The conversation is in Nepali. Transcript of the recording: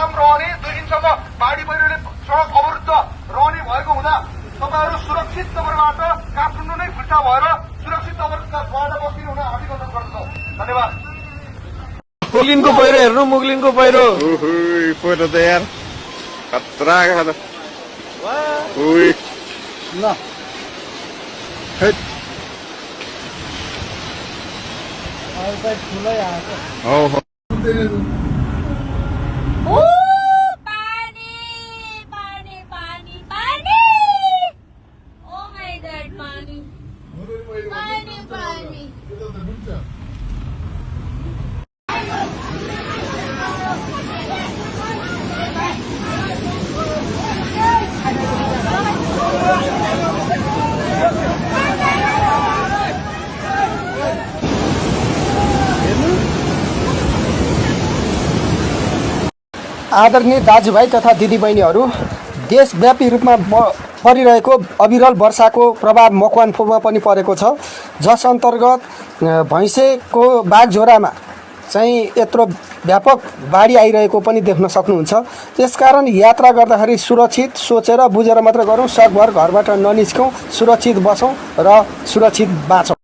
जाम रहने 2 दिनसम्म बाढी पहिरोले सडक अवरुद्ध रहने भएको हुँदा तपाईहरु सुरक्षित तवरबाट काठमाडौँ नै फिर्ता भएर सुरक्षित तवरबाट बस्दिनु हुन हामी अनुरोध गर्दछौँ। धन्यवाद। मुगलिनको पहिरो हेर्नु, मुगलिनको पहिरो पहिरो त यार खतरा खादा उही ल हेट अहिले ठुलै आएको हो हो पानी पानी पानी पानी ओ माय गॉड पानी पानी पानी आदरणीय दाजुभाइ तथा दिदीबहिनीहरू, देशव्यापी रूपमा परिरहेको अविरल वर्षाको प्रभाव मकवानपुरमा पनि परेको छ, जस अन्तर्गत भैँसेको बागझोरामा चाहिँ यत्रो व्यापक बाढी आइरहेको पनि देख्न सक्नुहुन्छ। त्यसकारण यात्रा गर्दाखेरि सुरक्षित सोचेर बुझेर मात्र गरौँ, सकभर घरबाट ननिस्कौँ, सुरक्षित बसौँ र सुरक्षित बाँचौँ।